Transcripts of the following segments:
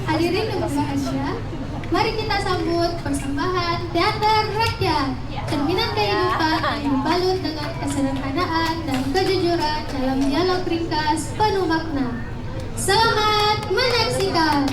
Hadirin yang berbahagia, mari kita sambut persembahan teater rakyat, cerminan kehidupan yang dibalut dengan kesederhanaan dan kejujuran dalam dialog ringkas penuh makna. Selamat menyaksikan.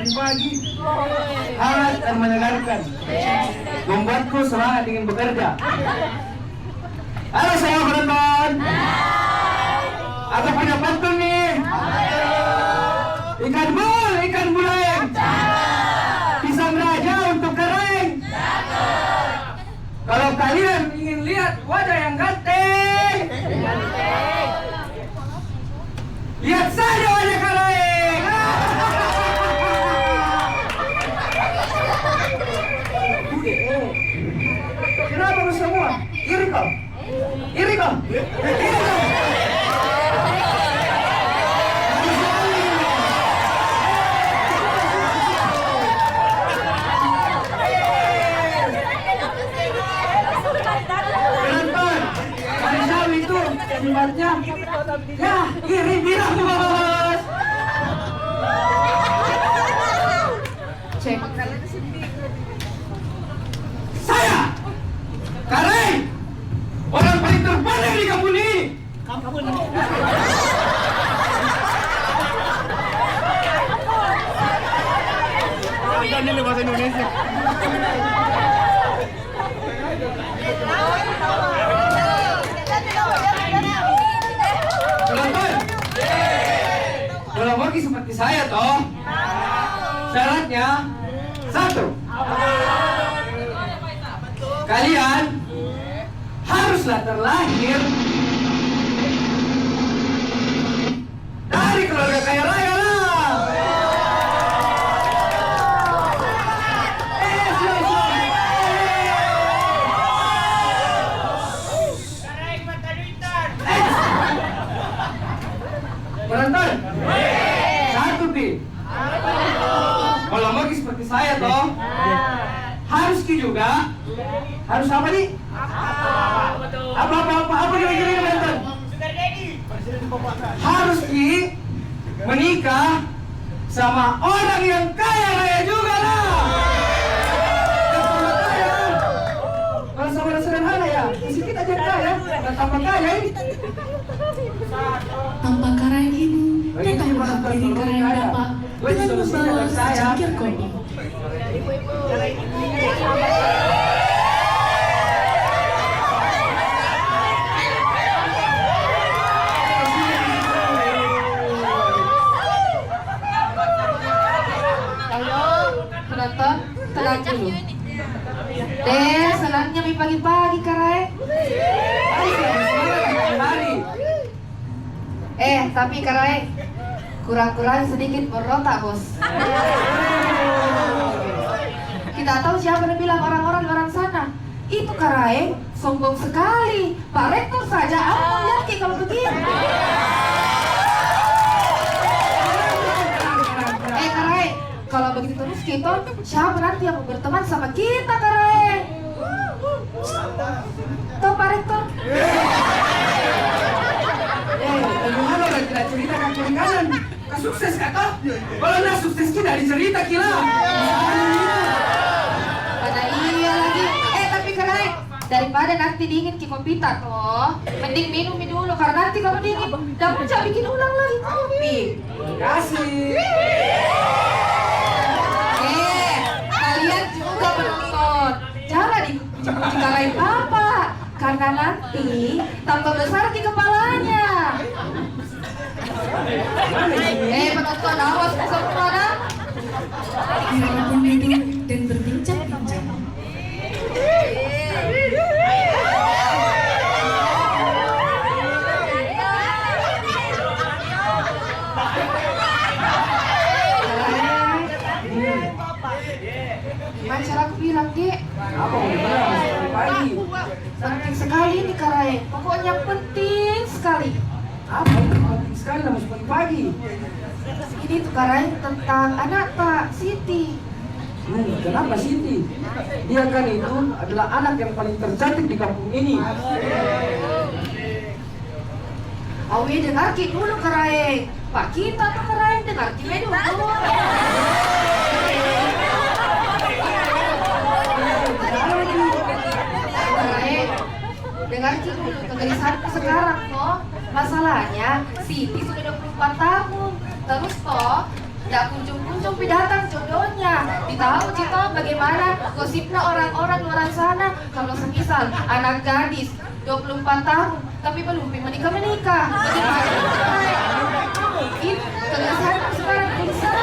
Pagi hangat dan menyegarkan, membuatku semangat ingin bekerja. Halo saya penonton, aku punya pantun nih. Ikan buleng, pisang raja untuk kering. Kalau kalian ingin lihat wajah yang ganteng, lihat saja wajah kalian. Kenapa lu semua? Iri kau? Iri kau? Penonton, Manisau itu sifatnya ya iri bilang bos. Cek. Saya Kareng, orang paling terpandang di kampung ini. Kampung ini. Ini bahasa Indonesia. Penonton, kalau mau seperti saya toh, syaratnya satu. Kalian haruslah terlahir dari keluarga kaya raya lah. Penonton, satu pi. Kalau mau seperti saya toh, harus ki juga. Harus apa nih? Apa kira-kira penonton? Harus ki menikah sama orang yang kaya raya juga lah. Kalau sama sederhana ya, sedikit aja kaya, dan tambah kaya ini. Tanpa Kareng ini, tetaplah diri Kareng dapat dengan membawa secangkir kopi. Penonton, tenang dulu. Senangnya mi pagi-pagi Kareng. Tapi Kareng, kurang-kurang sedikit berontak bos. Kita tahu siapa yang bilang orang-orang di orang sana. Itu Kareng, sombong sekali. Pak Rektor saja, aku melihat kayak kalau begini. Kareng, kalau begitu terus kita, siapa nanti yang mau berteman sama kita Kareng? Tuh Pak Rektor. Bagaimana orang tidak cerita kan kiri kanan? Sukses kata? Kalau nggak sukses kita dicerita kila. Pada iya lagi. Tapi Kareng, daripada nanti dingin ki kompita toh, mending minum dulu karena nanti kalau dingin dapat jangan bikin ulang lagi kopi. Terima kasih. Kalian juga penonton. Puji-puji karain apa? Karena nanti tambah besar di kepalanya. Penonton awas besar kemana? Mereka pun duduk dan berbincang-bincang. Gimana cara aku bilang, Dek? Apa mau dibilang? Pagi. Penting sekali nih Karaeng. Pokoknya penting sekali. Apa itu penting sekali namun pagi. Ini tuh Karaeng tentang anak Pak Siti. Kenapa Siti? Dia kan itu adalah anak yang paling tercantik di kampung ini. Awe dengar ki dulu Karaeng. Pak kita tuh Karaeng dengar ki dulu. Karaeng, dengar ki dulu kegelisahanku sekarang toh. Masalahnya Siti sudah 24 tahun. Terus toh tidak kunjung-kunjung datang jodohnya. Ditahu Cito bagaimana gosipnya orang-orang luar sana kalau semisal anak gadis 24 tahun tapi belum menikah. Bagaimana? Ini kegelisahanku sekarang bisa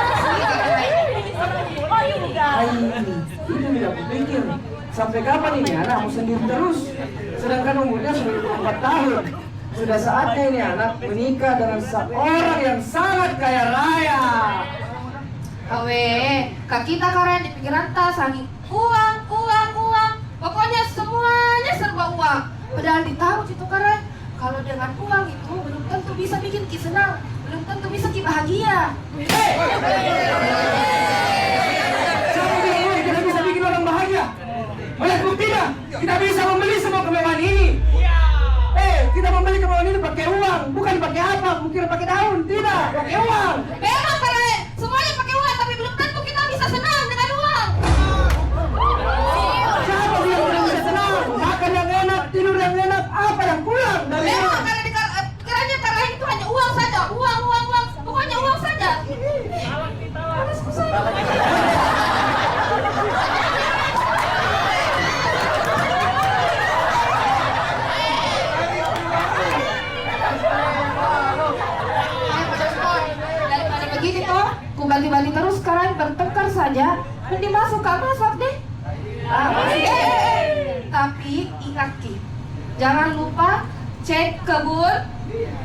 Itu tidak kupikir. Sampai kapan ini anak mau sendiri terus? Sedangkan umurnya sudah 24 tahun. Sudah saatnya ini anak menikah dengan seorang yang sangat kaya raya. Awe, kak kita Karaeng di pikiran tas angin uang. Pokoknya semuanya serba uang. Padahal ditahu Cito Karaeng kalau dengan uang itu belum tentu bisa bikin ki senang, belum tentu bisa ki bahagia. Siapa bilang uang tidak bisa bikin orang bahagia? Melihat buktinya, kita bisa membeli semua kemewahan ini. Kita membeli kemewahan ini pakai uang, bukan pakai apa? Mungkin pakai daun, tidak, pakai uang. Memang Karaeng, semuanya pakai uang tapi belum tentu kita bisa senang dengan uang. Siapa bilang tidak bisa senang? Makan yang enak, tidur yang enak, apa yang kurang dari Memang uang? karena kiranya Karaeng itu hanya uang saja, uang. Pokoknya uang saja. Malasku saya. Daripada begini toh, kubali-bali terus sekarang bertengkar saja. Mending masuk kak masak deh. Tapi ingat Ki, jangan lupa cek kebun,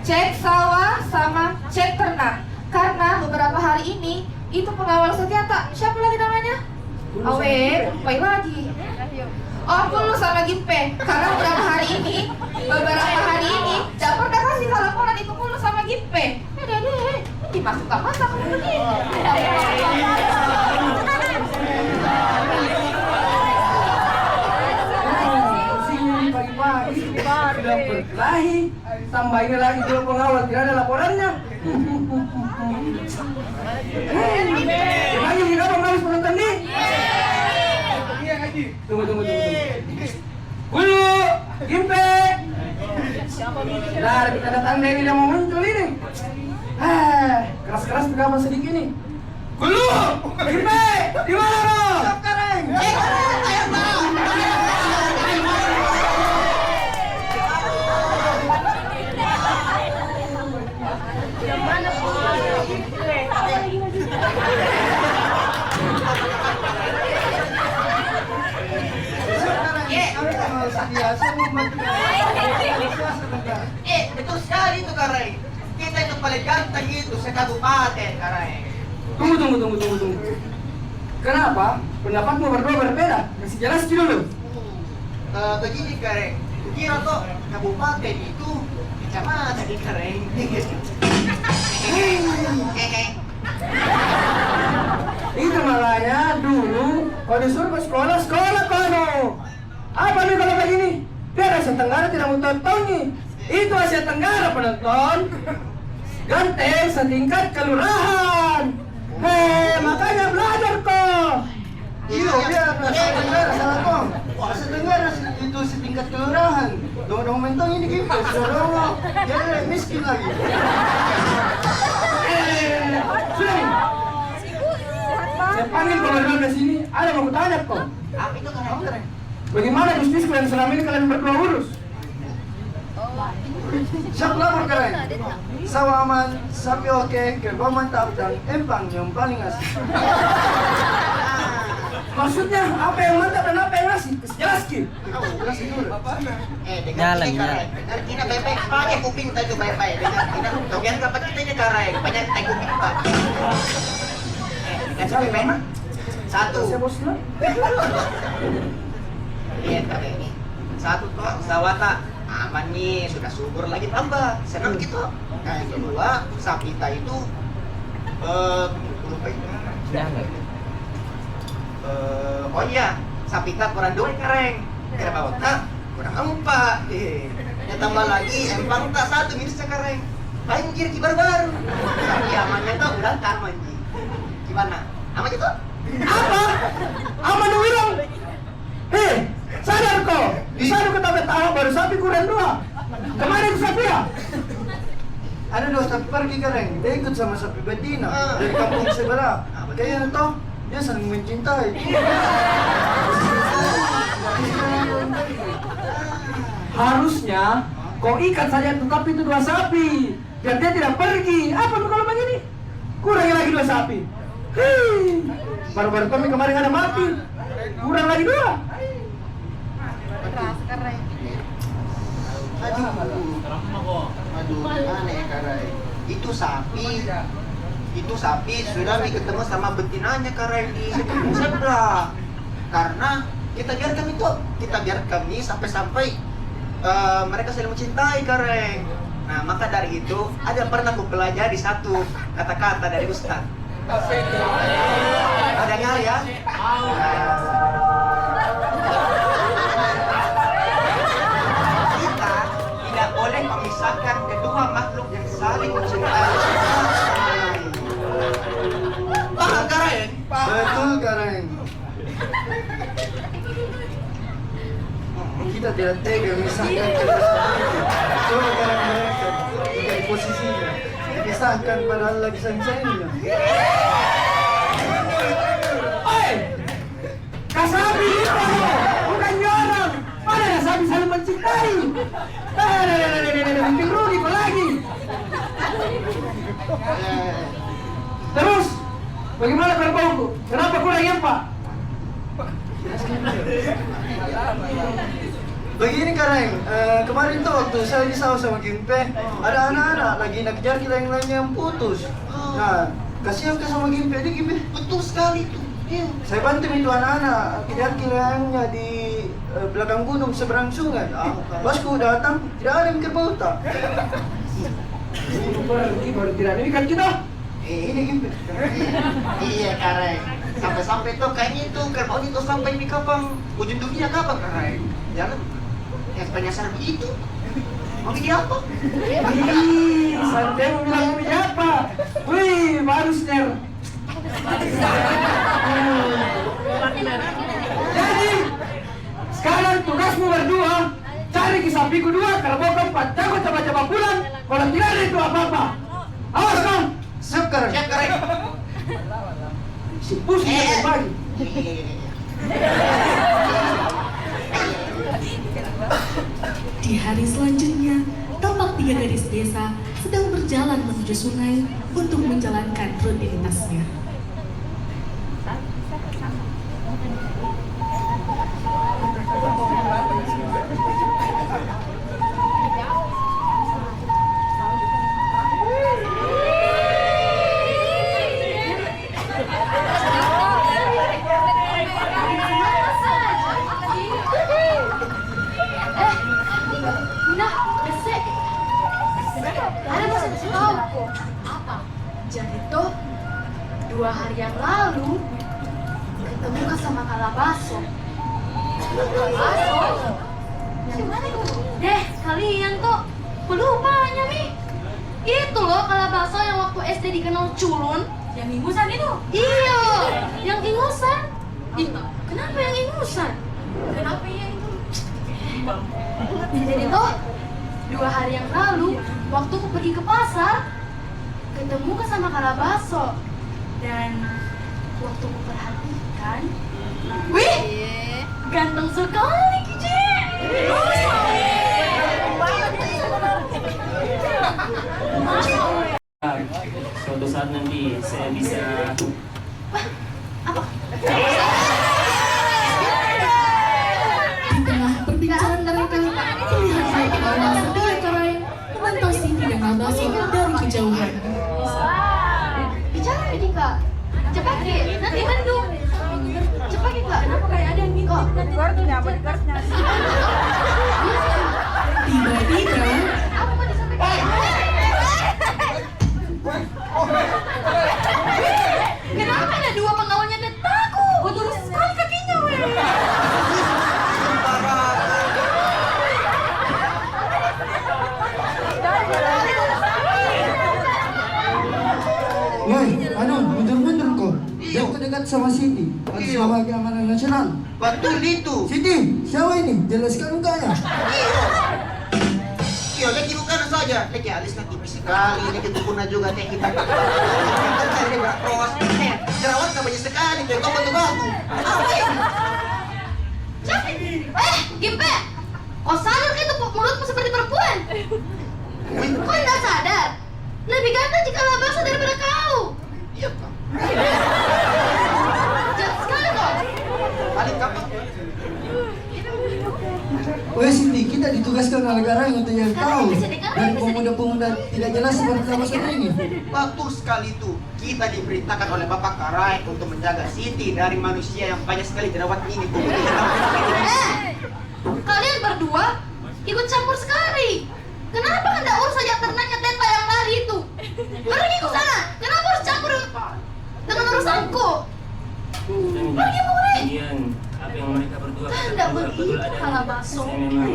cek sawah, sama cek ternak. Karena beberapa hari ini itu pengawal setia tak siapa lagi namanya? Awe, lupa lagi. Oh, aku lu sama Gimpe. Karena beberapa hari ini tidak pernah kasih laporan itu mulu sama Gimpe. Deh, dimasuk ke masak begini. Pusingnya ini pagi-pagi sudah berkelahi. Tambah ini lagi kalau pengawal tidak ada laporannya. Lagi kita habis penonton nih. Tunggu. Hulu, Gimpe. Nah, kita datang dari yang mau muncul ini. Keras-keras pegangan sedikit nih. Hulu, Gimpe, di mana lo? Karaeng. Ayo betul sekali itu Karaeng. Kita itu paling ganteng itu sekabupaten Karaeng. Tunggu. Kenapa? Pendapatmu berdua berbeda. Kasih jelas dulu. Begini Karaeng, kira toh kabupaten itu kecamatan di Karaeng. Itu makanya dulu kalau disuruh ke sekolah kono. Apa nih kalau begini? Biar Asia Tenggara tidak mau tonton nih. Itu Asia Tenggara penonton. Ganteng setingkat kelurahan. Makanya belajar kok. Iya, biar Asia Tenggara salah kong. Asia Tenggara itu setingkat kelurahan. Dong mentong ini gitu, saudara. Dia miskin lagi. Sudah nih. Saya panggil komandan ke sini. Ada mau kutanya kok. Apa itu Karaeng? Bagaimana bisnisku yang selama ini kalian berdua urus? Siap lapor keren. Sawah aman, sapi oke, kerbau mantap, dan empang yang paling asik. Maksudnya apa yang mantap dan apa yang asik? Jelas Ki. Jelasin dulu. Dengar kita baik-baik, pakai kuping tadi baik-baik. Dengar, bagian apa kita ini karek, banyak tai kuping pak. Dikasih baik-baik. Satu. Saya bos lah. Lihat kakek ini. Satu toh sawata aman nih, sudah subur lagi tambah. Senang gitu. Nah, yang kedua, sapi kita itu lupa itu. Oh iya, sapi kita kurang dua kareng. Kerbau tak kurang 4. Ya tambah lagi empang tak 1 minusnya kareng. Banjir baru-baru. Tapi amannya tuh udah aman Ji. Gimana? Aman itu? Apa? Aman bilang. Hei, sadar kau. Di sana kau tahu baru sapi kurang 2. Kemana itu sapi ya? Ada 2 sapi pergi keren. Dia ikut sama sapi betina dari kampung sebelah. Kayaknya toh dia saling mencintai. Harusnya kau ikat saja tukap itu 2 sapi biar dia tidak pergi. Apa tuh kalau begini? Kurang lagi 2 sapi. Hei, baru-baru kami kemarin ada mati. Kurang lagi 2. Aduh, mana ya karai? Itu sapi sudah ketemu sama betinanya karai di kampung sebelah. Karena kita biarkan kami sampai mereka saling mencintai karai. Nah maka dari itu ada pernah aku pelajari satu kata-kata dari Ustaz. Ada dengar ya? Kita tidak boleh memisahkan kedua makhluk yang saling mencintai. Paham Karen? Betul keren. Kita tidak tega misalkan coba keren mereka dari posisinya dipisahkan padahal lagi sayang-sayangnya. Oi, kasabi itu bukan orang. Mana ada sapi saling mencintai? Bikin rugi kau lagi. Terus, bagaimana kerbauku? Kenapa kurang yang Pak? Begini keren, kemarin tuh waktu saya di sawah sama Gimpe, ada anak-anak lagi nak kejar kita yang lainnya yang putus. Nah, kasihan ke sama Gimpe, dia Gimpe. Betul sekali tuh. Iya. Saya bantu itu anak-anak kejar kilangnya di belakang gunung seberang sungai. Bosku datang, tidak ada yang kerbau tak. Baru tidak ini kan kita. Ini Gimpe. Iya Karen. Sampai-sampai tuh kayaknya itu kerbau itu sampai di kapal ujung dunia kapan Karen? Jangan yang penyasar begitu. Mau jadi apa? Ih, santai mau bilang mau jadi apa? Wih, baru Sner. Jadi, sekarang tugasmu berdua cari sapiku 2, kerbau 4. Jangan coba-coba pulang kalau tidak ada itu apa-apa. Awas kau. Siap keren. Siap Karen. Si Pus bisa berbagi. Di hari selanjutnya, tampak 3 gadis desa sedang berjalan menuju sungai untuk menjalankan rutinitasnya. Jadi tuh 2 hari yang lalu ketemu kan sama Kalabaso. Kalabaso? Gimana itu? Kalian tuh pelupa Mi. Itu loh Kalabaso yang waktu SD dikenal culun. Yang ingusan itu? Iya, yang ingusan. Kenapa yang ingusan? Kenapa yang itu? Jadi tuh 2 hari yang lalu waktu aku pergi ke pasar ketemu kan sama Kalabaso, dan waktu aku perhatikan, wih, Ganteng sekali, Kije. Suatu saat nanti saya bisa Di tengah perbincangan mereka, terlihat Raja Awal setia Karai memantau Siti dan Nabaso dari kejauhan. Bicara nih, Kak. Cepat, Ki. Nanti mendung. Cepat, Ki, Kak. Kenapa kayak ada yang ngikut? Tiba-tiba, Apa mau disampaikan? Kenapa ada dua pengawalnya detaku? Kotor sekali kakinya, weh. Woi, mundur-mundur kok. Jangan dekat sama Siti. Harus Iya. sama keamanan nasional. Betul itu. Siti, siapa ini? Jelaskan mukanya. Iya, lagi bukan saja. Lagi alisnya tipis sekali. Lagi tukuna juga teh kita. Ini berpros. Jerawatnya banyak sekali. Tuh, kau batu-batu. Apa ya? Gimpe! Kau sadar kan itu mulutmu seperti perempuan? Kau tidak sadar? Lebih ganteng jika Nabaso daripada kau. Iya, Kak. Jahat sekali kau. Paling kapan? Woi Siti, kita ditugaskan oleh negara untuk yang tahu dari pemuda-pemuda tidak jelas seperti nama ini. Betul sekali itu. Kita diberitakan oleh Bapak Karai untuk menjaga Siti dari manusia yang banyak sekali jerawat ini. Kalian berdua ikut campur sekali. Kenapa hendak urus saja ternaknya Teta yang lari itu? Pergi ke sana. Kenapa harus campur dengan urusanku? Pergi mulai. kemudian apa yang mereka berdua Tidak begitu, Kalabaso. saya memang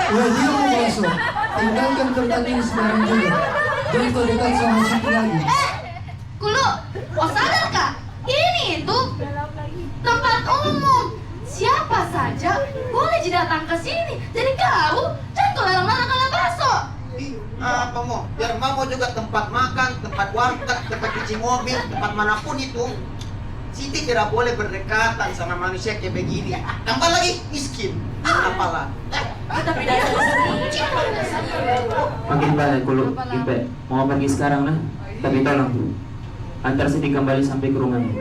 Woi, dia mau masuk. Tinggalkan tempat ini sekarang juga. Jangan kau dekat sama Siti lagi. Kulu, kau sadarkah? Ini itu tempat umum. Siapa saja boleh datang ke sini. Jadi kau jangan kau larang-larang Kalabaso. Apa mau? Biar mau juga tempat makan, tempat warteg, tempat cuci mobil, tempat manapun itu. Siti tidak boleh berdekatan sama manusia kayak begini. Tambah lagi miskin. Apalah. makin banyak kulo Impe mau pergi sekarang nah, tapi tolong antar Siti kembali sampai ke rumahnya.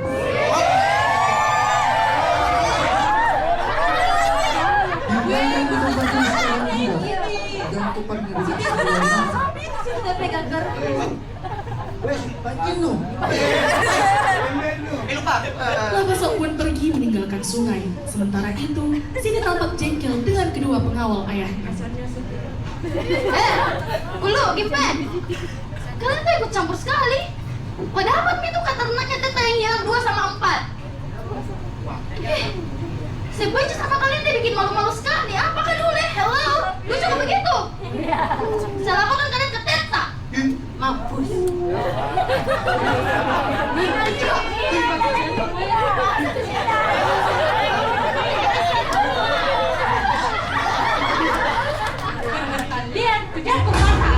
Tinggalkan di tempat ini sekarang juga. Jangan kau pergi dari sini. Woi, pancing lu. Lupa. Nabaso pun pergi meninggalkan sungai. Sementara itu, Siti tampak jengkel dengan kedua pengawal ayahnya. Kulu, Gimpe. Kalian tuh ikut campur sekali. Kau dapat itu kata ternaknya Teta yang hilang 2 sama 4. Sebenci sama kalian dia bikin malu-malu sekali. Apakah dulu? Hello? Lucu kok begitu? Saya laporkan kalian ke Teta. Mampus. Kalian kejar ke pasar.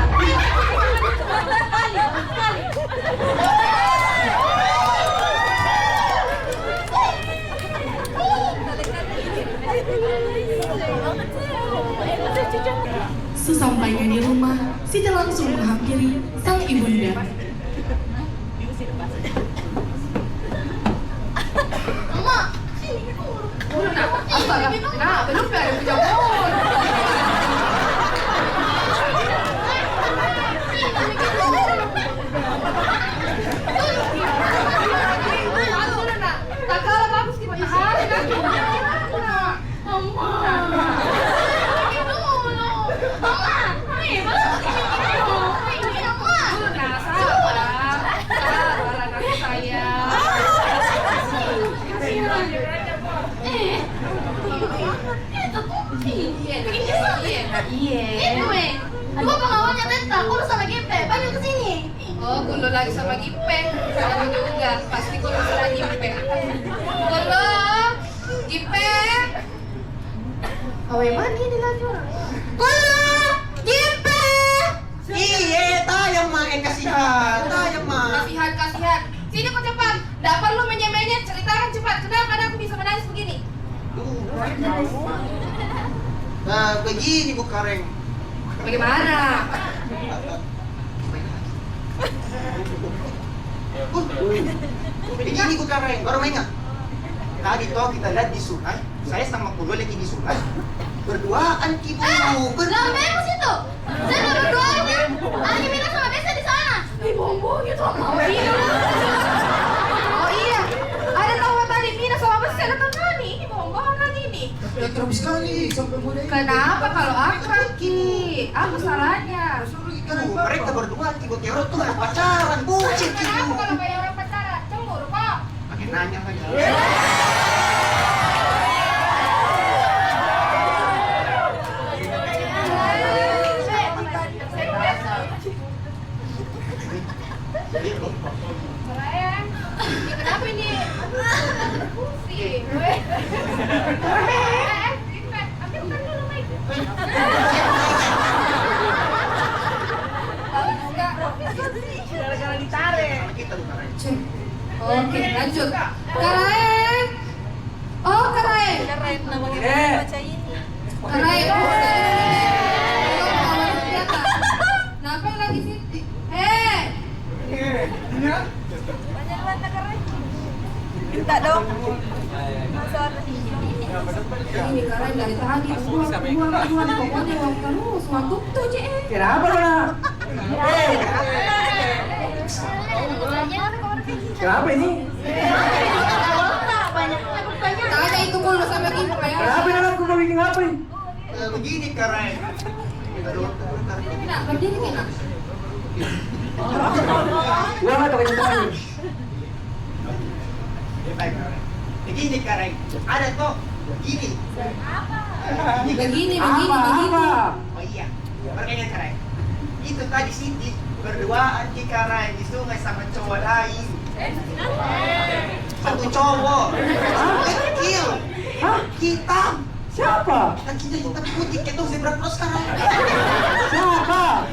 Sesampainya di rumah, Siti langsung menghampiri sang ibunda. Mama, sini. Nah, belum ada kejauhan. Tak kalah bagus di matahari kan? Itu dua pengawalnya Teta, kulo sama Gimpe, panggil ke sini. Oh, kulo lagi sama Gipe. Sama juga, pasti kulo sama Gipe. Kulo, Gipe. Awe mani ini lagi orang. Kulo, Gimpe. Iya, tayang mah kasihan. Tayang mah. Kasihan. Sini kok cepat. Nggak perlu menye-menye, ceritakan cepat. Kenapa aku bisa menangis begini? Nah, begini Bu Kareng. Bagaimana? Begini Bu Kareng, baru ingat. Tadi toh kita lihat di sungai, saya sama Kulo lagi di sungai. Berduaan Ki Bu. Lah memang situ. Saya udah berdua aja. Lagi minum sama Besa di sana. Bombong gitu mau Oh iya, ada tahu tadi Mina sama Besa datang kali. Ini bombongan ini. Ya terus sekali sampai muda ini. Kenapa kalau akrab Ki? Apa salahnya? Mereka berdua Ki Bu Tero tuh harus pacaran, bucin Ki Kenapa Bu. kalau kayak orang pacaran? Cemburu kok. Pakai nanya lagi. Sayang, ini kenapa ini? Pusing. Ambil makan dulu, Mike. Gara-gara ditarik. Kita Bu Kareng. Oke, lanjut. Karaeng. Oh, Karaeng. Karaeng. Kenapa lagi sih? Minta dong. Ini Karaeng dari tadi buang pokoknya uang terus, uang tuh Cek. Kenapa Nona? Kenapa ini? Tanya itu dulu sampai gitu kayak. Kenapa Nona? Aku mau bikin apa ini? Begini Kareng. Nah, berdiri Mina. Uang atau kenyataan? Baik, Kareng. Begini Kareng. Ada toh. Begini. Begini. Apa? Oh iya. Makanya Kareng. Itu tadi Siti berduaan Ki Kareng di sungai sama cowok lain. Satu cowok. Kecil. Hah? Hitam. Siapa? Kakinya hitam putih kayak tuh zebra cross sekarang. Siapa?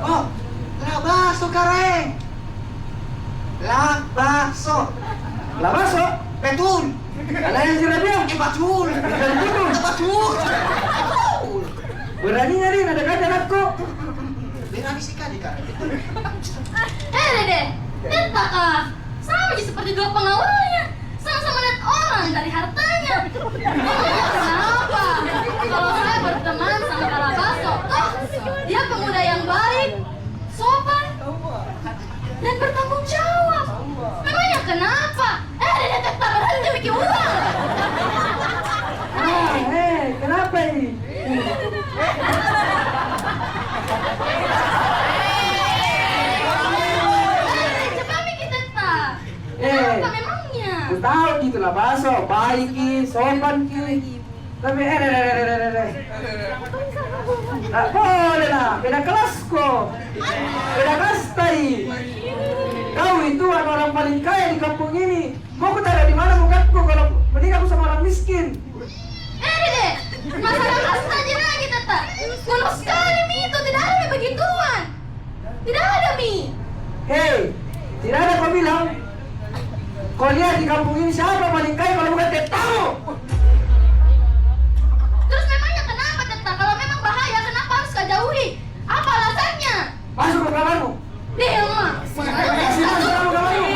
Oh, labaso Kareng. Labaso. Labaso? Betul. Anak yang sirap dia? Betul. Betul. Beraninya nih, ada kata aku. Berani sekali Kareng. Dede, Teta kah? Sama aja seperti dua pengawalnya. Sama-sama lihat orang dari hartanya. Kenapa? Kalau saya berteman sama Kalabaso, dia pemuda yang baik, sopan, dan bertanggung jawab. Memangnya kenapa? Dede Teta berhenti bikin uang. Kenapa ini? Coba bikin Teta. Kenapa memangnya? Aku tahu gitu lah Baso, baik ki, sopan ki. Tapi tak boleh lah, beda kelas kok. Beda kastai. Kau itu orang paling kaya di kampung ini. Mau aku taruh di mana mukatku kalau menikah aku sama orang miskin? Dede, masalah kasta aja lagi Teta. Kuno sekali Mi itu, tidak ada begituan. Tidak ada Mi. Hei, tidak ada kau bilang. Kau lihat di kampung ini siapa paling kaya kalau bukan Tetamu? Terus memangnya kenapa Teta? Kalau memang bahaya kenapa harus kau jauhi? Apa alasannya? Masuk ke kamarmu. Delma. Masuk ke kamarmu.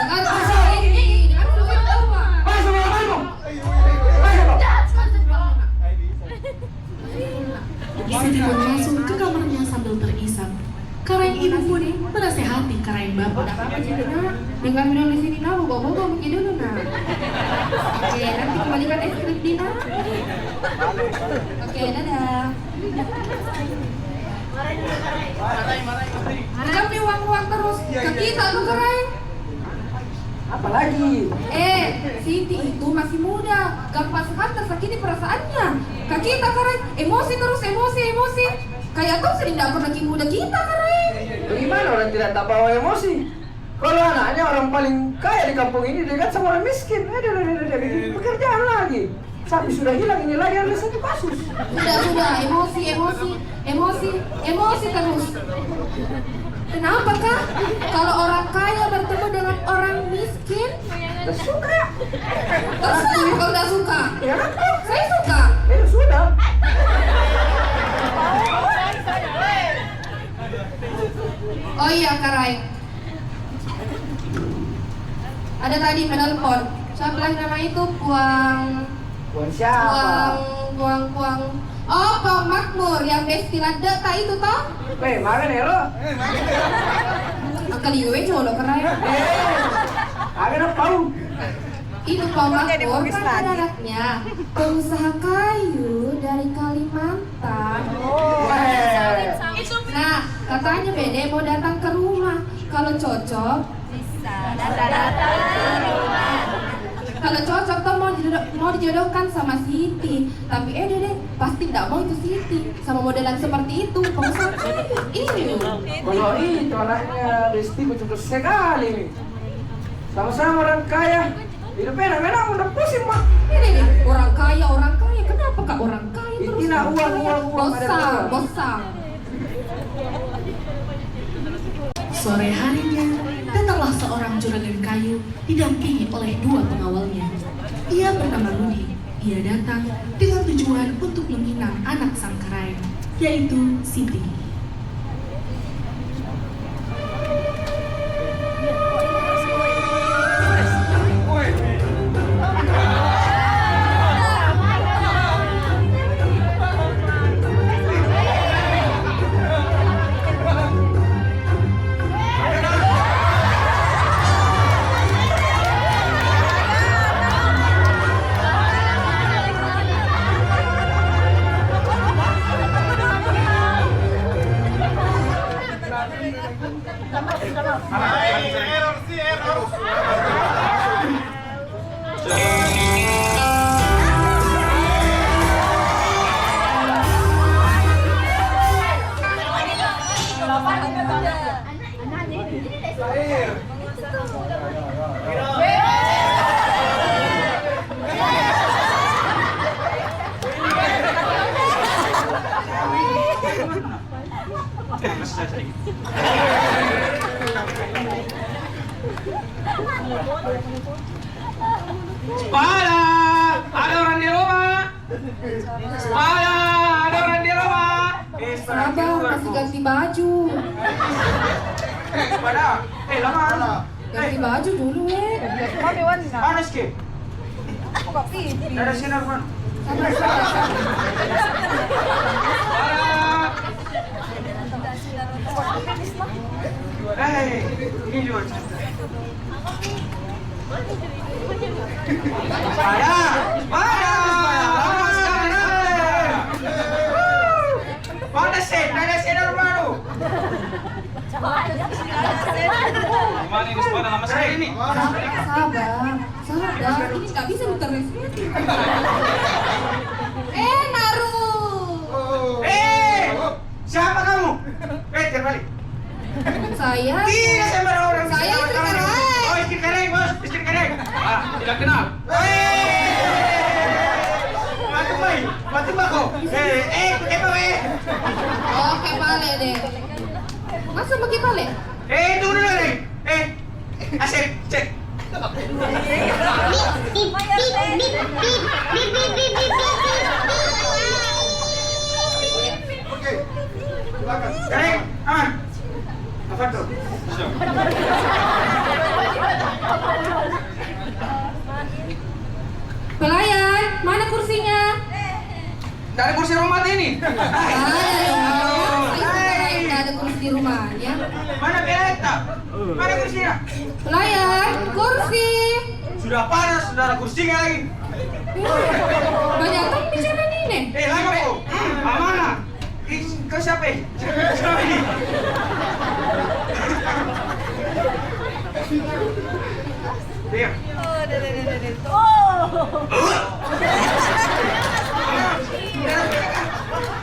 Jangan ini, jangan dulu tahu. Masuk ke kamarmu. Masuk. Jahat sekali Teta. Siti pun masuk ke kamarnya sambil terisak. Karaeng ibu pun menasehati Karaeng bapak. Tidak apa-apa Cik Dina. Dengar minum di sini nah, bawa mungkin dulu nah. Oke, nanti kembalikan es krim Dina. Oke, dadah. Kami uang terus ke kita tuh Karaeng. Apalagi? Siti itu masih muda, gampang sekali tersakiti perasaannya. Kak kita Karaeng, emosi terus, emosi. Kayak kau sering dapur lagi muda kita Karaeng. Bagaimana orang tidak tak bawa emosi? Kalau anaknya orang paling kaya di kampung ini dekat sama orang miskin, bikin pekerjaan lagi. Sampai sudah hilang ini lagi ada satu kasus. Sudah, emosi terus. Kenapa kak? Kalau orang kaya bertemu dengan orang miskin, Gak suka. terserah kalau nggak suka. Ya kan? Saya suka. Sudah. Oh iya Kak Rai. Ada tadi menelpon. Siapa lagi nama itu? Buat siapa? Puang. Oh, Pak Makmur yang destilan data itu toh? Mana nih lo? Angkali gue colo Kak Rai. Ada apa? Itu Pak Makmur kan ada anaknya pengusaha kayu dari Kalimantan. Nah, katanya Bede mau datang ke rumah. Kalau cocok, kalau cocok toh mau dijodohkan sama Siti. Tapi Dede pasti tidak mau itu Siti sama modelan seperti itu. Pengusaha kayu. Ini. Kalau itu anaknya Desti betul sekali nih. Sama-sama orang kaya. Hidupnya enak-enak udah pusing mah. Ini orang kaya. Kenapa kak orang kaya terus? Ini uang. Bosang. Sore harinya, datanglah seorang juragan kayu didampingi oleh 2 pengawalnya. Ia bernama Rudi. Ia datang dengan tujuan untuk meminang anak sang kerain, yaitu Siti. Sepada, ada orang di rumah. Sepada, ada orang di rumah. Sabar, masih ganti baju. Sepada, lama. Ganti baju dulu Panas ke? Ada sinar man. Ini juga. Ada sinar baru. Gimana ini Sepada lama sekali ini? Sabar, ini nggak bisa diteruskan. Naru. Siapa kamu? Terbalik. Saya. Tidak sembarang orang. Saya istri Karaeng. Oh, istri Karaeng, bos. Istri Karaeng. Tidak kenal. Mati bako. Oke, balik deh. Masa pakai balik? Tunggu dulu, Reng. Asep, cek. Karaeng, aman. Apa tuh? Pelayan, mana kursinya? Tidak ada kursi rumah ini. Tidak ada kursi di rumahnya. Mana peleta? Mana kursinya? Pelayan, kursi. Sudah panas, sudah ada kursinya lagi. Banyak kan bicara ini. Lama kok. Amanah. Kau siapa? Siapa ini? Dia.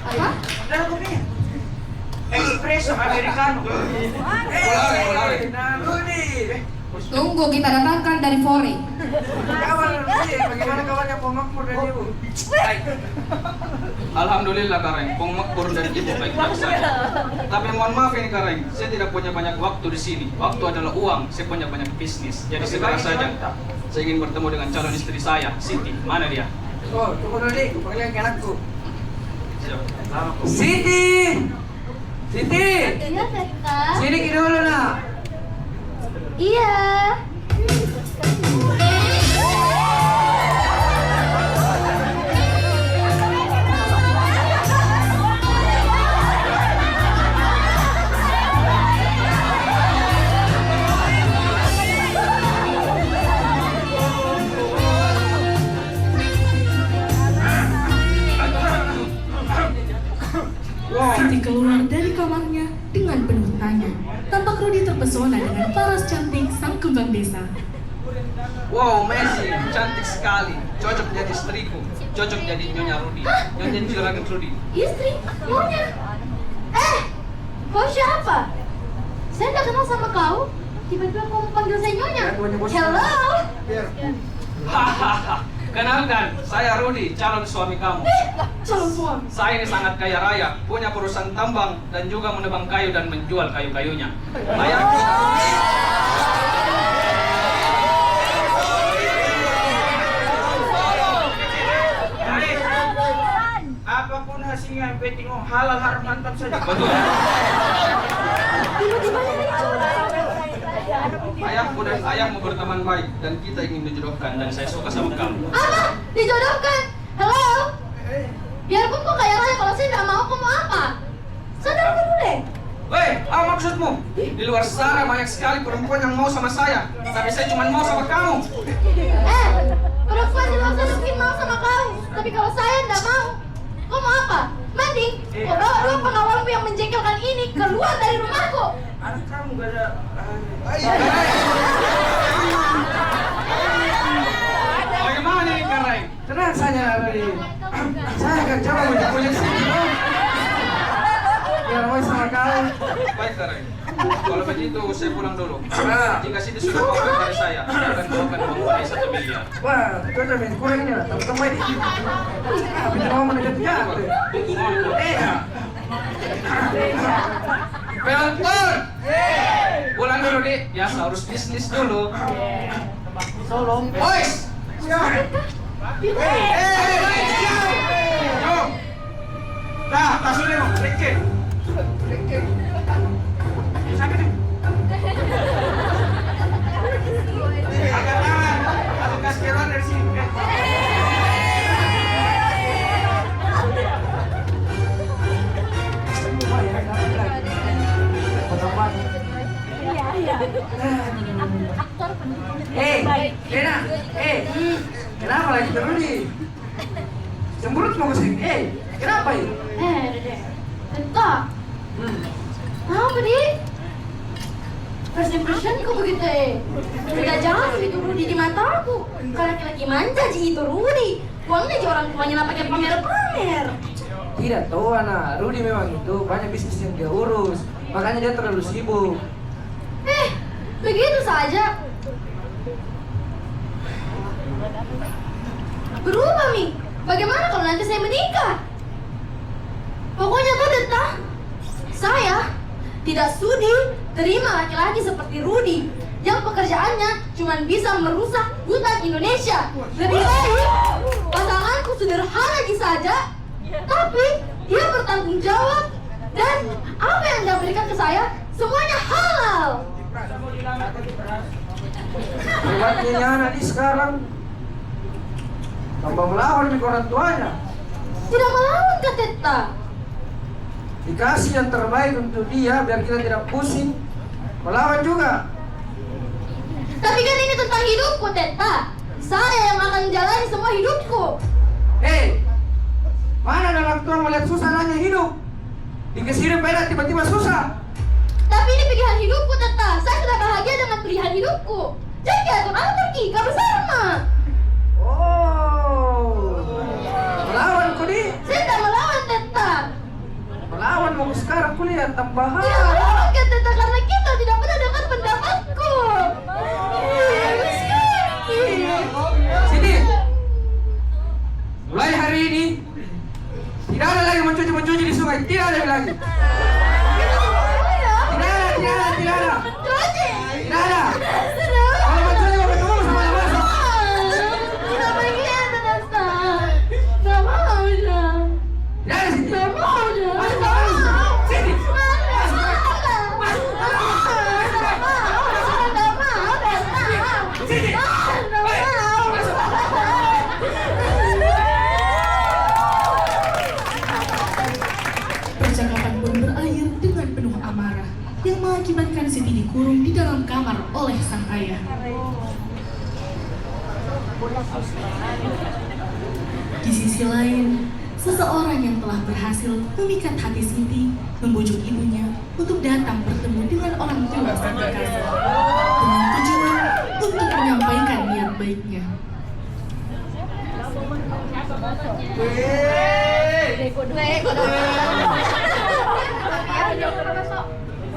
Apa? Ada kopinya. Espresso Americano. Tunggu kita datangkan dari Fore. Kawan, bagaimana kawannya Pemakmur dan Ibu? Baik. Alhamdulillah Kareng, Pemakmur dan Ibu baik-baik saja. Tapi mohon maaf ini Kareng, saya tidak punya banyak waktu di sini. Waktu adalah uang, saya punya banyak bisnis. Jadi segera saja saya ingin bertemu dengan calon istri saya, Siti. Mana dia? Oh, tunggu dulu nih, panggil anakku. Siap. Siti! Siti! Iya, Teta. Sini ke dulu nak. Iya. Siti keluar dari kamarnya dengan penuh tanya. Tampak Rudi terpesona dengan paras cantik sang kembang desa. Wow, Messi, cantik sekali. Cocok jadi istriku. Cocok jadi Nyonya Rudi. Nyonya Juragan Rudi. Istri? Maunya? Kau siapa? Saya nggak kenal sama kau. Tiba-tiba kau panggil saya Nyonya. Hello? Hahaha. Kenalkan, saya Rudi, calon suami kamu. Calon suami. Saya ini sangat kaya raya, punya perusahaan tambang dan juga menebang kayu dan menjual kayu-kayunya. Ayahku. Apapun hasilnya, yang penting halal haram mantap saja. Betul. Ayahku dan ayahmu berteman baik dan kita ingin dijodohkan dan saya suka sama kamu. Apa? Dijodohkan? Hello? Biarpun kau kaya raya, kalau saya nggak mau, kau mau apa? Sadar dulu deh. Weh, apa maksudmu? Di luar sana banyak sekali perempuan yang mau sama saya, tapi saya cuma mau sama kamu. Perempuan di luar sana mungkin mau sama kau, tapi kalau saya nggak mau, kau mau apa? Mending kau bawa dua pengawalmu yang menjengkelkan ini keluar dari rumahku. Anak kamu gak ada. Bagaimana ini Kareng? Tenang saja, Rudi. Saya akan coba menjemput sini. Biar mau sama kau. Baik Kareng. Kalau begitu saya pulang dulu. Jika Siti sudah bawa dari saya akan bawakan uang mulai 1 miliar. Wah, itu aja main kurang ini lah. Tambah ini. Tapi mau mendekat jatuh. Pelton! Pulang dulu, Dik. Biasa harus bisnis dulu. Boys! Nah, tas ini mau, Rikin. Sakit nih. Angkat tangan, aku kasih keluar dari sini. Lena, kenapa lagi Rudi? Cemberut mau kesini? Kenapa ya? Dede. Entah. Apa, Dik? First impression kok begitu, Tidak jangan begitu Rudi di mataku. Kalau laki-laki manja ji itu Rudi. Uangnya aja orang tuanya nak pakai pamer-pamer. Tidak tahu anak, Rudi memang itu banyak bisnis yang dia urus. Makanya dia terlalu sibuk. Begitu saja. Berubah, Mi. Bagaimana kalau nanti saya menikah? Pokoknya kau tetap. Saya tidak sudi terima laki-laki seperti Rudi yang pekerjaannya cuma bisa merusak hutan Indonesia. Lebih baik pasanganku sederhana saja, tapi dia bertanggung jawab dan apa yang dia berikan ke saya semuanya halal. Hebatnya anak di sekarang tambah melawan di orang tuanya. Tidak melawan, Kak Teta. Dikasih yang terbaik untuk dia biar kita tidak pusing. Melawan juga. Tapi kan ini tentang hidupku, Teta. Saya yang akan menjalani semua hidupku. Mana ada orang tua melihat susah nanya hidup? Dikasih hidup enak tiba-tiba susah. Tapi ini pilihan hidupku, Teta. Saya sudah bahagia dengan pilihan hidupku. Jadi atur aku pergi, gak bersama. Melawan kau di? Saya tidak melawan, Teta. Melawan mau sekarang kuliah tambahan. Tidak melawan, Kak Teta, karena kita tidak pernah dengar pendapatku. sang ayah. Di sisi lain, seseorang yang telah berhasil memikat hati Siti membujuk ibunya untuk datang bertemu dengan orang tua sang kekasih dengan tujuan untuk menyampaikan niat baiknya.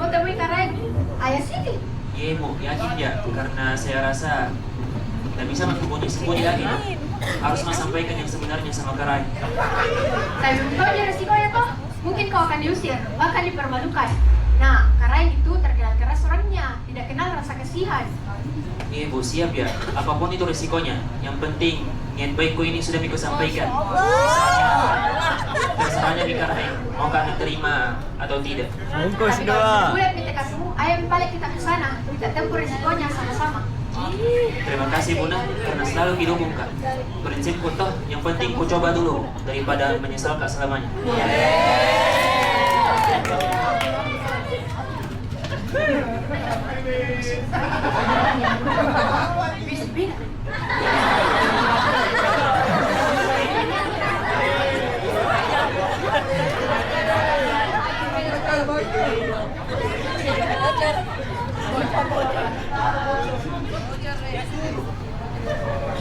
Mau temui Karen, ayah Siti. Iya Bu, yakin ya, karena saya rasa tidak bisa sembunyi lagi. Harus sampaikan yang sebenarnya sama Karai. Tapi belum tahu aja resikonya toh. Mungkin kau akan diusir, bahkan dipermalukan. Nah, Karen itu terkenal keras orangnya, tidak kenal rasa kasihan. Iya Bu, siap ya. Apapun itu resikonya. Yang penting niat baikku ini sudah Miko sampaikan. Terserahnya di Karai, mau kami terima atau tidak. Tapi kalau bulat minta kasihmu, ayam balik kita ke sana. Kita tempuh resikonya sama-sama. Terima kasih Bunda, karena selalu didukung Kak. Prinsipku toh, yang penting ku coba dulu daripada menyesal Kak selamanya.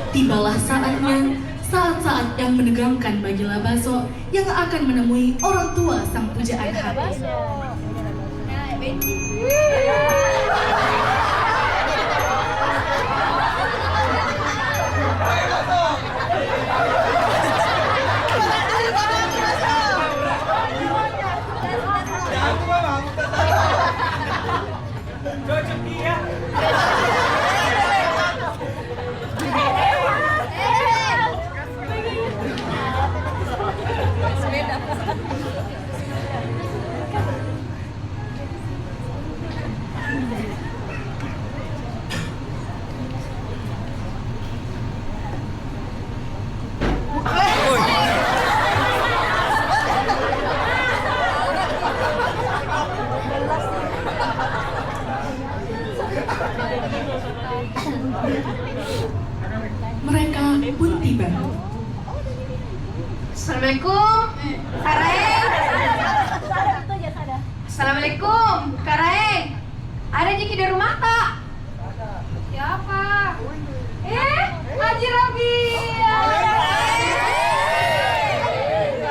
Tibalah saatnya, saat-saat yang menegangkan bagi Labaso yang akan menemui orang tua sang pujaan hati. Mereka pun tiba. Assalamualaikum, Karen. Assalamualaikum, Karen. Ada Jiki di rumah tak? Siapa? Haji Rabia.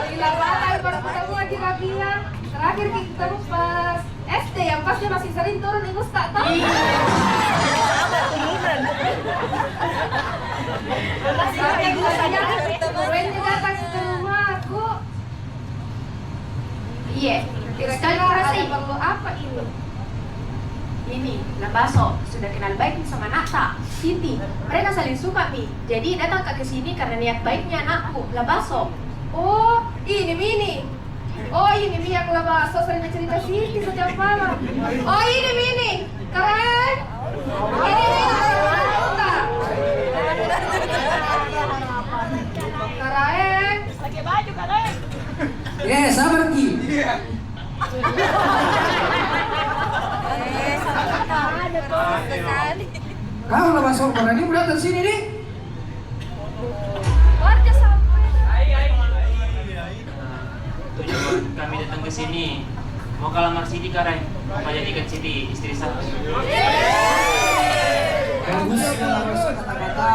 Gila banget baru ketemu Haji Rabia. Terakhir kita ketemu pas SD yang pas dia masih sering turun ingus tak tahu. Sampai gue tanya, Wendy datang ke rumahku. Iya, sekarang ada perlu apa ini? Ini, Labaso sudah kenal baik sama Nata, Siti. Mereka saling suka Mi. Jadi datang ke sini karena niat baiknya anakku, Labaso. Oh, ini Mini. Oh, ini Mi yang Labaso sering cerita Siti setiap malam. Oh, ini Mini. Keren. Ini Mini. Karen. Pakai baju Karen. Sabar Ki. Kau lah masuk orang ini udah datang sini nih. Warga sampai. Tujuan kami datang ke sini mau kalamar Siti Karai, mau jadikan Siti istri saya. Bagus lah masuk kata-kata.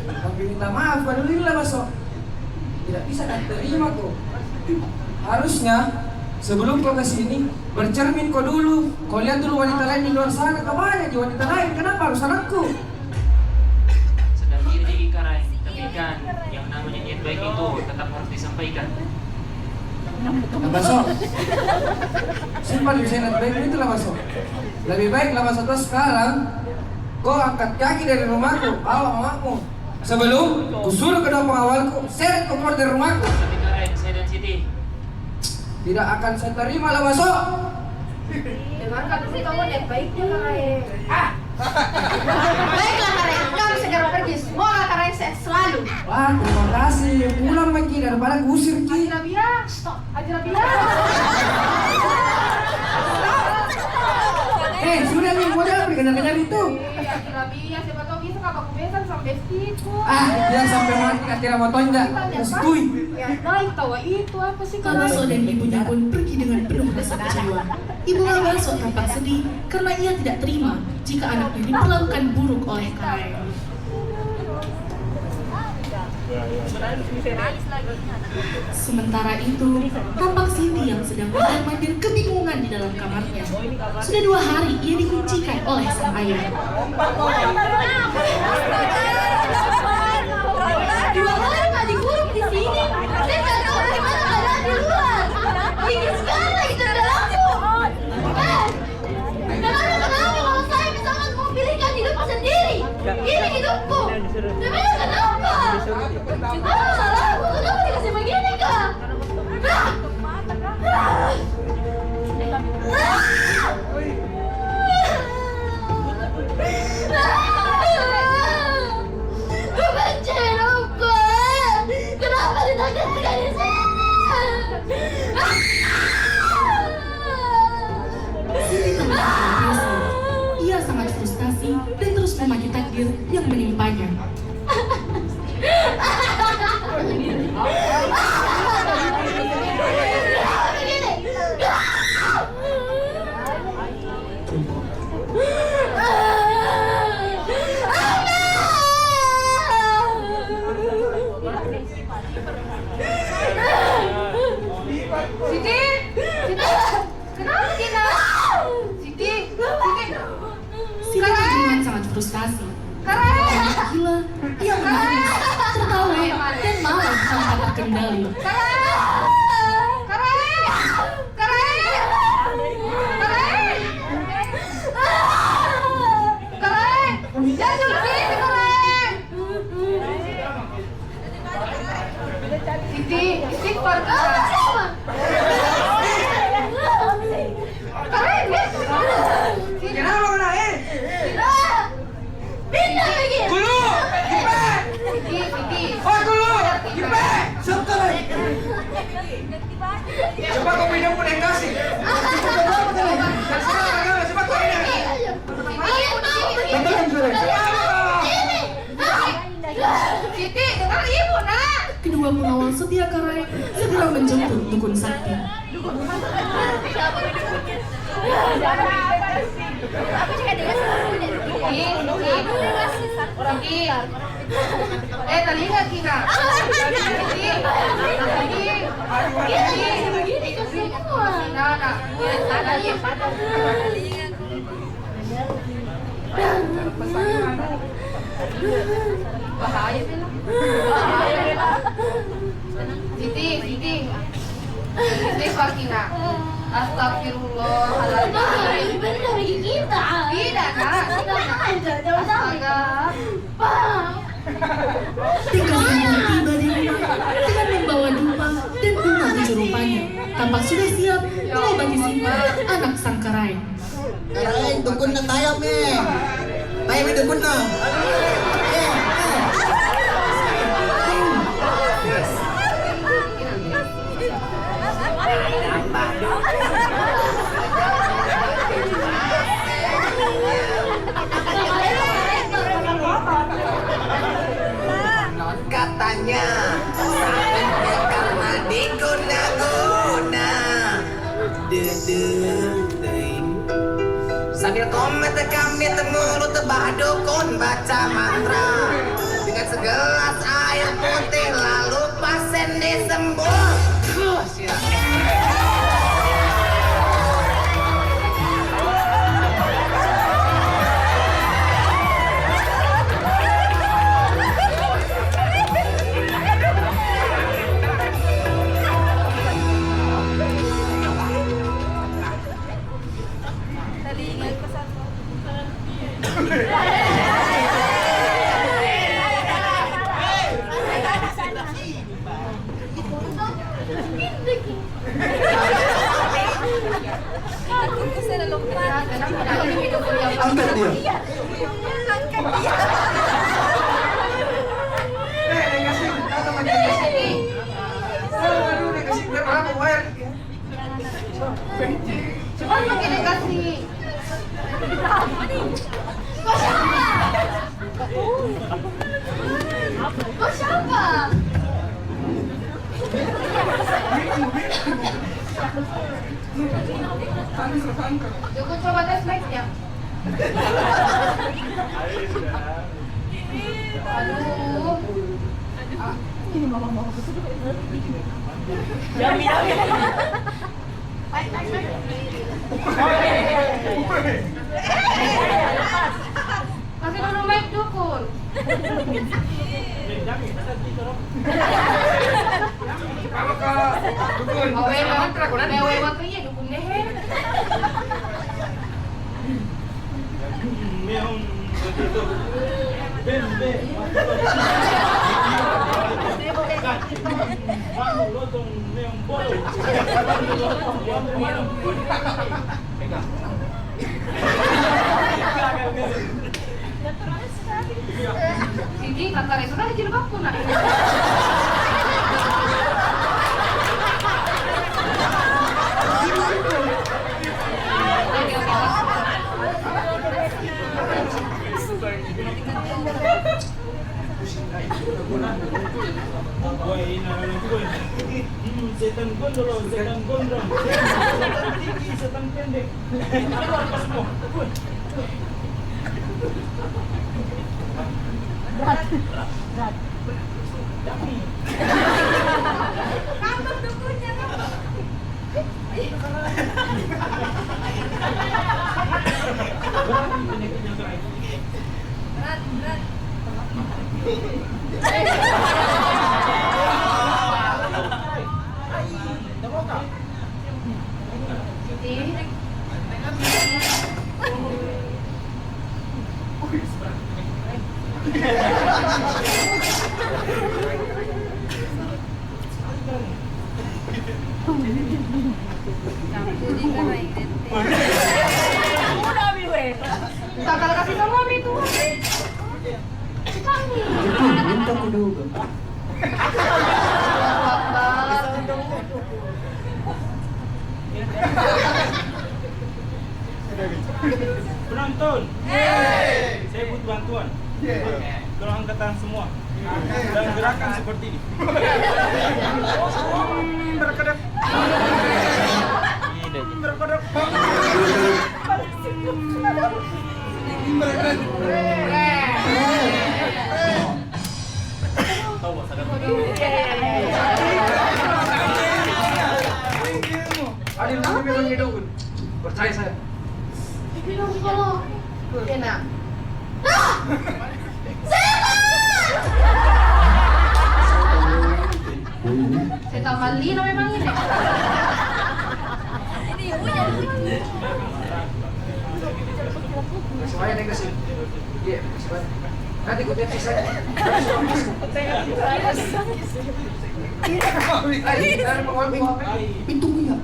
Tapi minta maaf pada diri lah masuk. Tidak bisa dan terima kok. Harusnya sebelum kau ke sini bercermin kau dulu. Kau lihat dulu wanita lain di luar sana. Kau banyak di wanita lain. Kenapa harus anakku? Sedang diri Karai, tapi kan yang namanya niat baik itu tetap harus disampaikan. Labaso, simpan bisa niat baik itu Labaso. Lebih baik Labaso tuh sekarang kau angkat kaki dari rumahku, bawa mamamu. Sebelum kusuruh kedua pengawalku, seret kau keluar dari rumahku. Tapi Karai, saya dan Siti Tidak akan saya terima Labaso. Dengarkan dulu kamu niat baiknya Karen. Baiklah Karen, kami segera pergi. Semoga Karen sehat selalu. Wah, terima kasih. Pulang Maki daripada kusir Haji Ki. Rabia, stop. Haji Rabia. Sudah nih, mau jalan dikejar-kejar itu? Iya, Rabia, siapa tahu bisa kakak besan sama bestiku. Dia sampai mati Katira mau tonjak. Mustui. Ya, naik tawa itu apa sih Kak Baso dan ibunya pun pergi dengan penuh rasa kecewa. Ibu Kak Baso tampak sedih karena ia tidak terima jika anaknya diperlakukan buruk oleh Karaeng. Sementara itu, tampak Cindy yang sedang mondar-mandir kebingungan di dalam kamarnya. Sudah 2 hari ia dikuncikan oleh sang ayah. 2 hari nggak dikurung di sini. Saya nggak tahu gimana keadaan di luar. Dingin sekali lagi di dalamku. Kenapa kalau saya misalkan mau pilihkan hidupku sendiri? Ini hidupku. Memangnya kenapa? Salahku kenapa dikasih begini kak? Gue benci hidupku. Kenapa ditakdirkan di sini? Cindy tampak terdepresi. Ia sangat frustasi dan terus memaki takdir yang menimpanya. Siti, kenapa Tina? Siti, Cindy dengan sangat frustasi. Karaeng, Gila, ia menangis, tertawa, dan marah tanpa terkendali. Karaeng, jangan dulu gini Karaeng. Siti, istighfar Karaeng. Kenapa kau naik? Pindah lagi. Kulu! Ipe! Siti. Oh Kulu! Ipe! Sekali! Coba kau pindah pun yang kasih. Coba kau pindah. Kalian mau Siti, dengar ibu nak. Kedua pengawal setia Karaeng segera menjemput Dukun Sakti. Tadi nggak Kina? Bahaya Siti. Istighfar Kina. Astagfirullahaladzim. Pindah lagi kita. Tidak nak. Astaga. Tinggal tiba di rumah dengan membawa dupa dan bunga 7 rupanya. Tampak sudah siap mengobati Cindy, anak sang Karaeng. Karaeng, dukun na tayo, me. Tayo, me, dukun na. Katanya sakitnya karena diguna-guna. Sambil komet kami mulut tebah dukun baca mantra dengan segelas air putih lalu pasien disembuh. Cukup coba tes next-nya. Aduh. Kasih dulu mic dukun. Kalau ke dukun, Dewe waktunya dukun deh. Sini kakak Reza kan jilbabku nak. Setan gondrong, setan gondrong, setan tinggi, setan pendek. Apa semua? Berat. Kantor dukunnya berat. Kakak kasih sama itu. Kami. minta kudu. Penonton, saya butuh bantuan. Tolong angkat tangan semua dan gerakan seperti ini. Berkedap. Berkedap. Adil, kamu bilang hidupun. Percaya saya. Bilang kalau Enak. Setan malino memang ini. Semuanya nih kasih. Iya, semuanya. Nanti ikut tips saya. Pintu ya.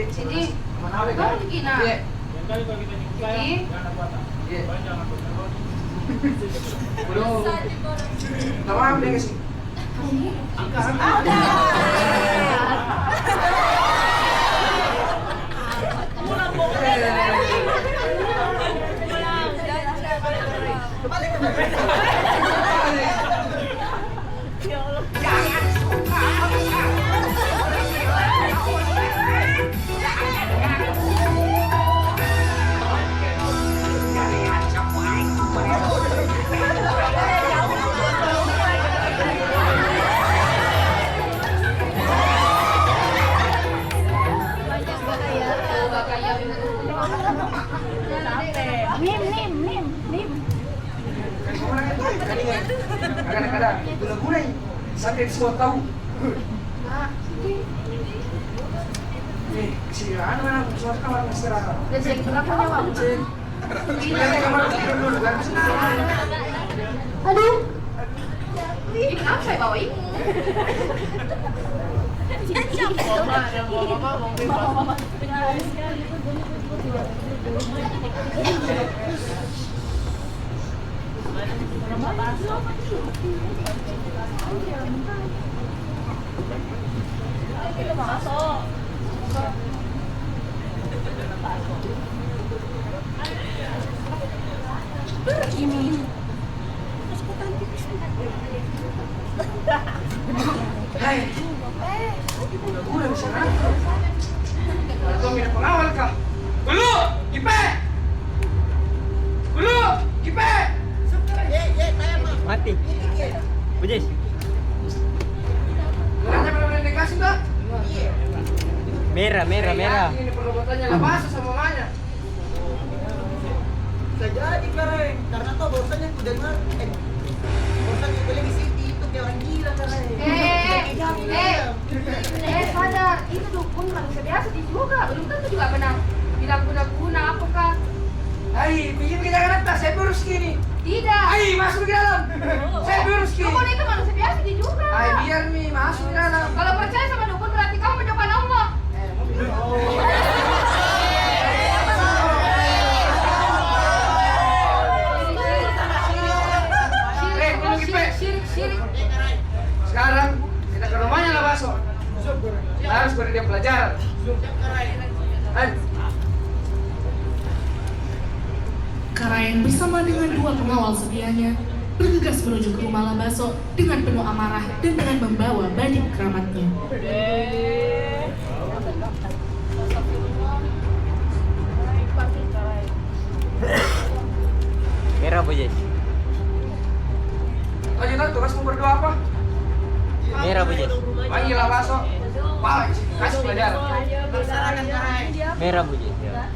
Siti, kamu begini. Kali kalau kita nyukai, jangan kuatan. Jangan kuatan. Belum. Tamam deh kasih. Kadang-kadang guna-guna sampai semua tahu. Nih, si anak suatu kamar istirahat. Dan saya kira punya waktu. Lihat kamar tidur dulu kan. aduh, Ini apa ya bawa ini? Hai. Udah bisa kan? Bujis. Geraknya benar-benar dikasih tak? Merah. Ini perbuatannya lah basah sama mamanya. Bisa jadi Kareng, karena tuh bosannya aku dengar, bosannya gue lagi Siti itu kayak orang gila Kareng. Sadar, itu dukun manusia biasa juga, belum tentu juga benar. Bilang guna-guna apakah? Hai, bikin kita kenapa? Saya berus gini. Tidak. Hai, masuk ke dalam. Saya berus gini. Dukun itu manusia biasa juga. Hai, biar nih masuk ke dalam. Kalau percaya sama dukun berarti kamu menyembah Allah. Syirik. Sekarang kita ke rumahnya lah Baso. Harus beri dia pelajaran. Hai. Karaeng bersama dengan dua pengawal setianya bergegas menuju ke rumah Labaso dengan penuh amarah dan dengan membawa badik keramatnya. Merah Bujis. Lanjutan tugasmu berdua apa? Merah Bujis. Panggil lah Baso. Pak, kasih pelajaran. Merah Bujis. Iya.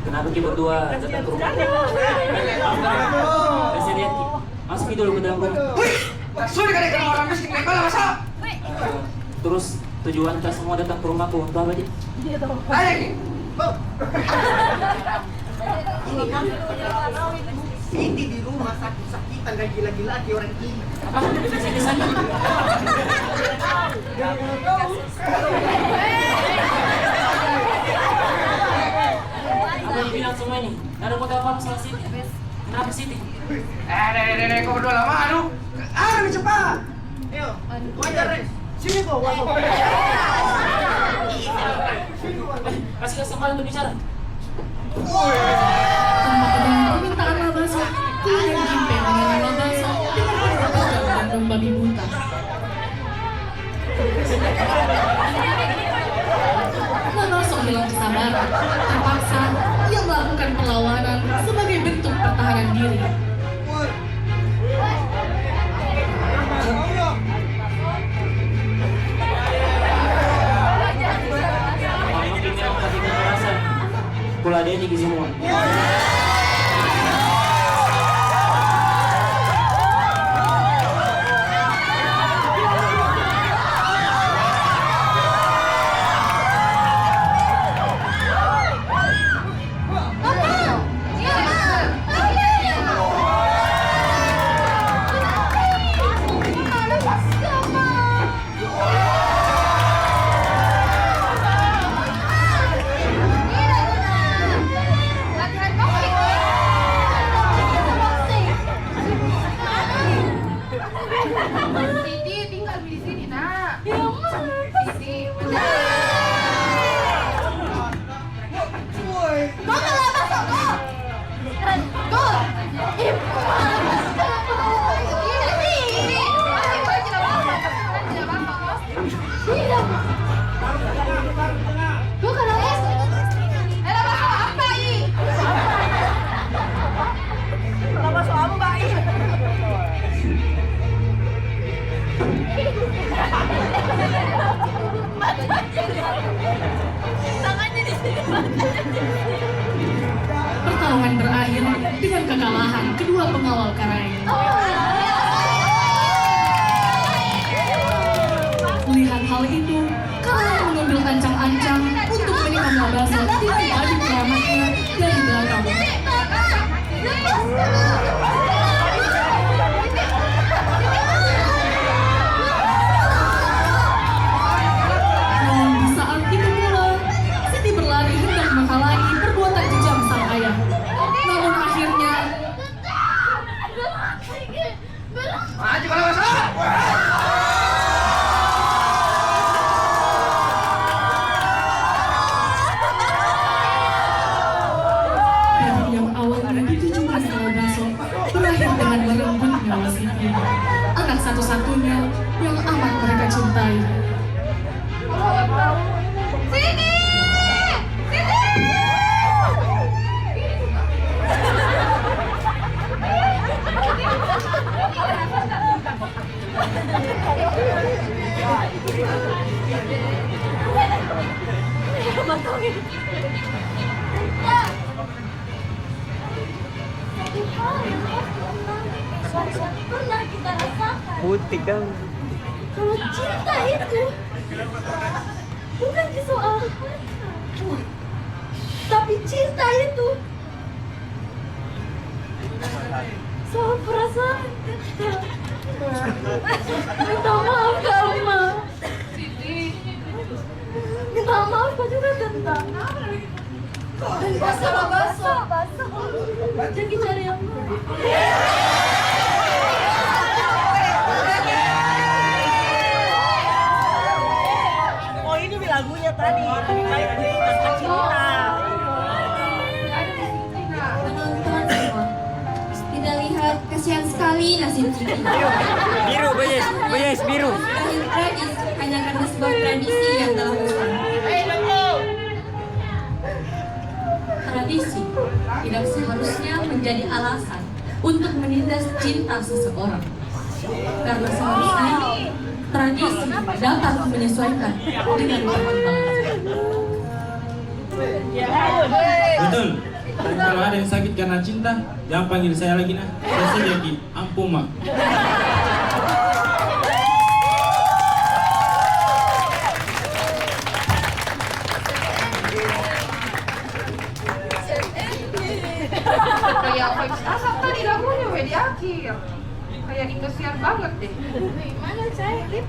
Kenapa kita berdua datang ke rumah? Saya lihat, masuk dulu ke dalam rumah. Sudah kali kamu orang miskin kayak mana Baso? Terus tujuan kita semua datang ke rumahku untuk apa aja? Tanya Ki. Siti di rumah sakit-sakitan dan gila-gila orang gila. Apa? Sini sakit. Apa yang bilang semua ini? Nggak ada kota apa soal Siti. Kenapa Siti? Kau berdua lama, aduh. Lebih cepat. Ayo, wajar Rex. Sini kok, masuk. Kasih kesempatan untuk bicara. Tanpa kedengaran permintaan Labaso, kemudian Jimpe menyerang Labaso dengan perbuatan dan membabi buta. Labaso hilang kesabaran, terpaksa ia melakukan perlawanan sebagai bentuk pertahanan diri. Makin memang kasih kekerasan. Pula dia tinggi semua. Siti tinggal di sini, Nak. Siti, Pertarungan berakhir dengan kekalahan kedua pengawal Karaeng. Melihat hal itu, Karaeng mengambil ancang-ancang untuk menikam Labaso dengan badik keramatnya dari belakang. Namun di saat itu pula, Siti berlari hendak menghalangi perbuatan kejam sang ayah. Namun akhirnya Maju kalau Baso. badik yang awalnya ditujukan ke Labaso berakhir dengan merenggut nyawa Siti, anak satu-satunya amat mereka cintai. Sini! Sini! Pernah kita rasakan. Putih kan. Kalau cinta itu bukan soal harta, tapi cinta itu soal perasaan. Minta maaf Kalma. Minta maaf kau juga tentang. Basah. Jadi cari yang Oh ini lagunya tadi. Kayak cinta. Penonton semua, tidak lihat kasihan sekali nasib Cici. Biru, Bayes, biru. Berakhir tragis hanya karena sebuah tradisi yang telah usang. Tradisi tidak seharusnya menjadi alasan untuk menindas cinta seseorang. Karena seharusnya tradisi dapat menyesuaikan dengan perkembangan. Betul. Dan kalau ada yang sakit karena cinta, jangan panggil saya lagi nah. Saya sedih, ampun mak. Kayak vibes asap tadi lagunya di akhir. Kayak Indosiar banget deh. mana saya Lip?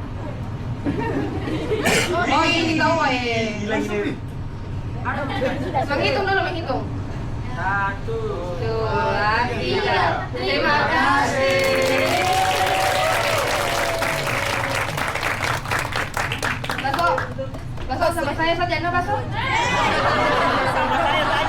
Oh ini tahu Gila gini. Menghitung dulu, menghitung. 1, 2, 3. Terima kasih. Baso sama saya saja, no Baso? Sama saya tadi.